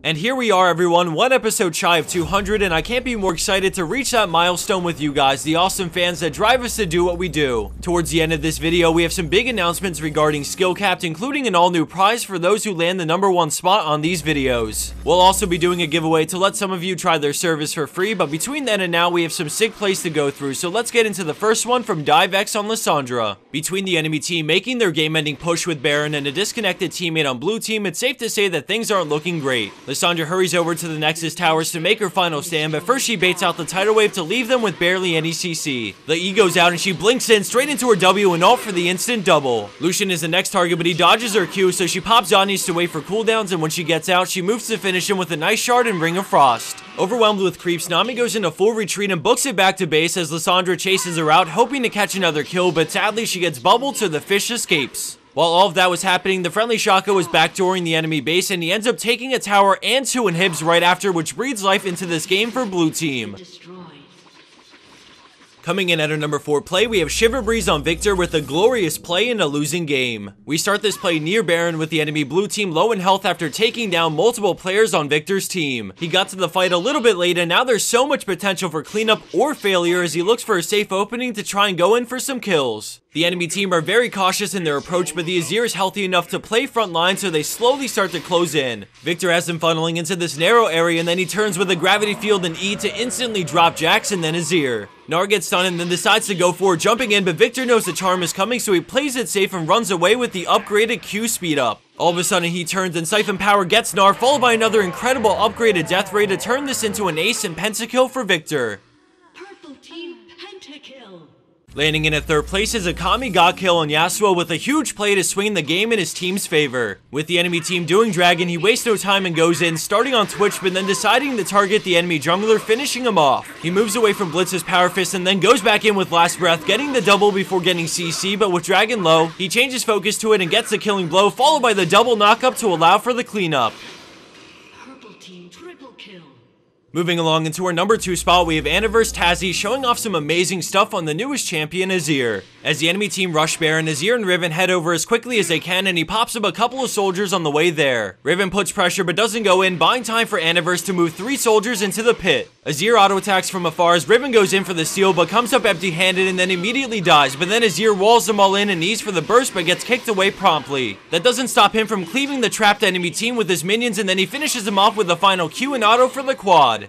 And here we are, everyone, one episode shy of 200, and I can't be more excited to reach that milestone with you guys, the awesome fans that drive us to do what we do. Towards the end of this video, we have some big announcements regarding skill capped, including an all-new prize for those who land the #1 spot on these videos. We'll also be doing a giveaway to let some of you try their service for free, but between then and now, we have some sick plays to go through, so let's get into the first one from DiveX on Lissandra. Between the enemy team making their game-ending push with Baron and a disconnected teammate on blue team, it's safe to say that things aren't looking great. Lissandra hurries over to the Nexus towers to make her final stand, but first she baits out the tidal wave to leave them with barely any CC. The E goes out and she blinks in straight into her W and ult for the instant double. Lucian is the next target, but he dodges her Q, so she pops Zhonya's to wait for cooldowns, and when she gets out, she moves to finish him with a nice shard and Ring of Frost. Overwhelmed with creeps, Nami goes into full retreat and books it back to base as Lissandra chases her out, hoping to catch another kill, but sadly she gets bubbled so the fish escapes. While all of that was happening, the friendly Shaka was backdooring the enemy base, and he ends up taking a tower and 2 inhibs right after, which breathes life into this game for blue team. Coming in at our #4 play, we have Shiver Breeze on Victor with a glorious play in a losing game. We start this play near Baron with the enemy blue team low in health after taking down multiple players on Victor's team. He got to the fight a little bit late, and now there's so much potential for cleanup or failure as he looks for a safe opening to try and go in for some kills. The enemy team are very cautious in their approach, but the Azir is healthy enough to play front line, so they slowly start to close in. Victor has them funneling into this narrow area, and then he turns with a gravity field and E to instantly drop Jax and then Azir. Gnar gets stunned and then decides to go for it, jumping in, but Victor knows the charm is coming, so he plays it safe and runs away with the upgraded Q speed up. All of a sudden he turns and Siphon Power gets Gnar, followed by another incredible upgraded death ray to turn this into an ace and pentakill for Victor. Purple team pentakill. Landing in at 3rd place is a Kami God kill on Yasuo with a huge play to swing the game in his team's favor. With the enemy team doing Dragon, he wastes no time and goes in, starting on Twitch but then deciding to target the enemy jungler, finishing him off. He moves away from Blitz's Power Fist and then goes back in with Last Breath, getting the double before getting CC, but with Dragon low, he changes focus to it and gets the killing blow, followed by the double knockup to allow for the cleanup. Purple team triple kill. Moving along into our #2 spot, we have Aniverse Tazzy showing off some amazing stuff on the newest champion, Azir. As the enemy team rush Baron, Azir and Riven head over as quickly as they can, and he pops up a couple of soldiers on the way there. Riven puts pressure but doesn't go in, buying time for Aniverse to move 3 soldiers into the pit. Azir auto-attacks from afar as Riven goes in for the steal but comes up empty-handed and then immediately dies, but then Azir walls them all in and knees for the burst but gets kicked away promptly. That doesn't stop him from cleaving the trapped enemy team with his minions, and then he finishes them off with a final Q and auto for the quad.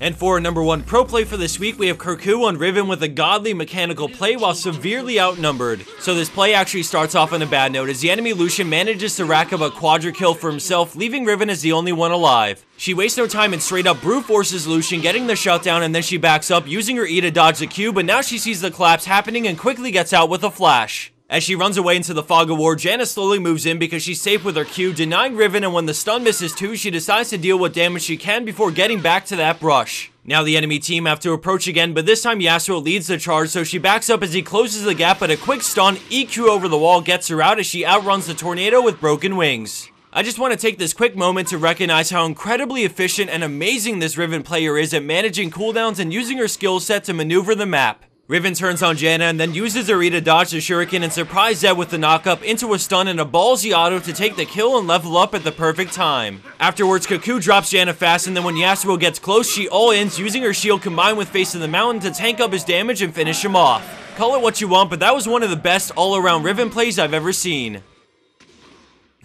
And for our #1 pro play for this week, we have Kurku on Riven with a godly mechanical play while severely outnumbered. So this play actually starts off on a bad note as the enemy Lucian manages to rack up a quadra kill for himself, leaving Riven as the only one alive. She wastes no time and straight up brute forces Lucian, getting the shutdown, and then she backs up using her E to dodge the Q, but now she sees the collapse happening and quickly gets out with a flash. As she runs away into the fog of war, Janna slowly moves in because she's safe with her Q, denying Riven, and when the stun misses too, she decides to deal what damage she can before getting back to that brush. Now the enemy team have to approach again, but this time Yasuo leads the charge, so she backs up as he closes the gap, but a quick stun, EQ over the wall gets her out as she outruns the tornado with broken wings. I just want to take this quick moment to recognize how incredibly efficient and amazing this Riven player is at managing cooldowns and using her skill set to maneuver the map. Riven turns on Janna and then uses her E to dodge the shuriken and surprise Zed with the knockup into a stun and a ballsy auto to take the kill and level up at the perfect time. Afterwards, Kurku drops Janna fast, and then when Yasuo gets close, she all-ins using her shield combined with Face of the Mountain to tank up his damage and finish him off. Call it what you want, but that was one of the best all-around Riven plays I've ever seen.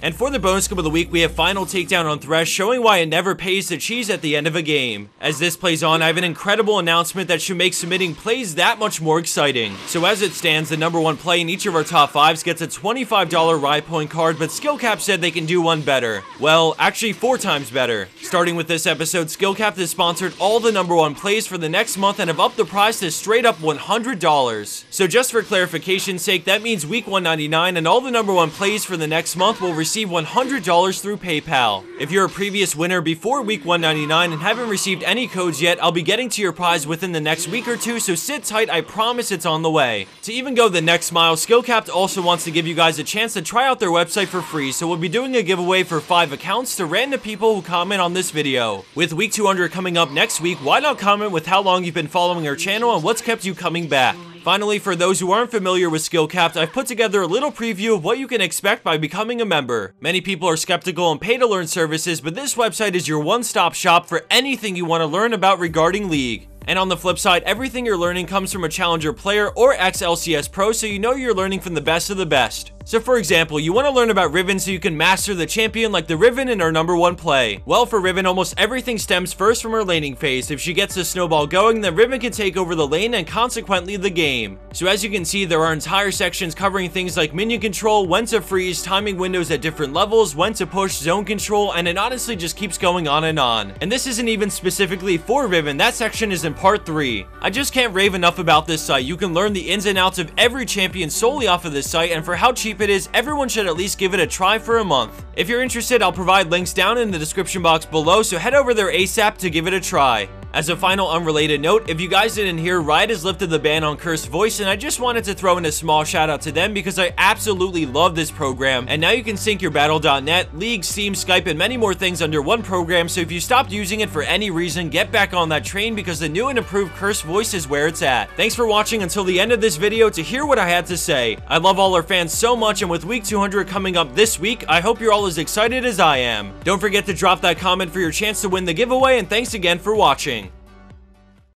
And for the bonus clip of the week, we have Final Takedown on Thresh, showing why it never pays to cheese at the end of a game. As this plays on, I have an incredible announcement that should make submitting plays that much more exciting. So as it stands, the #1 play in each of our top 5s gets a $25 Riot Point card, but SkillCap said they can do one better. Well, actually 4 times better. Starting with this episode, SkillCap has sponsored all the #1 plays for the next month and have upped the price to straight up $100. So just for clarification's sake, that means week 199 and all the #1 plays for the next month will receive $100 through PayPal. If you're a previous winner before week 199 and haven't received any codes yet, I'll be getting to your prize within the next week or 2, so sit tight, I promise it's on the way. To even go the next mile, SkillCapped also wants to give you guys a chance to try out their website for free, so we'll be doing a giveaway for 5 accounts to random people who comment on this video. With week 200 coming up next week, why not comment with how long you've been following our channel and what's kept you coming back? Finally, for those who aren't familiar with skill capped, I've put together a little preview of what you can expect by becoming a member. Many people are skeptical on pay-to-learn services, but this website is your one-stop shop for anything you want to learn about regarding League. And on the flip side, everything you're learning comes from a challenger player or ex-LCS pro, so you know you're learning from the best of the best. So for example, you want to learn about Riven so you can master the champion like the Riven in her #1 play. Well, for Riven, almost everything stems first from her laning phase. If she gets the snowball going, then Riven can take over the lane and consequently the game. So as you can see, there are entire sections covering things like minion control, when to freeze, timing windows at different levels, when to push, zone control, and it honestly just keeps going on. And this isn't even specifically for Riven, that section is in part 3. I just can't rave enough about this site. You can learn the ins and outs of every champion solely off of this site, and for how cheap it is, everyone should at least give it a try for a month. If you're interested, I'll provide links down in the description box below, so head over there ASAP to give it a try. As a final unrelated note, if you guys didn't hear, Riot has lifted the ban on Cursed Voice, and I just wanted to throw in a small shout out to them because I absolutely love this program, and now you can sync your Battle.net, League, Steam, Skype, and many more things under one program, so if you stopped using it for any reason, get back on that train because the new and improved Cursed Voice is where it's at. Thanks for watching until the end of this video to hear what I had to say. I love all our fans so much, and with week 200 coming up this week, I hope you're all as excited as I am. Don't forget to drop that comment for your chance to win the giveaway, and thanks again for watching.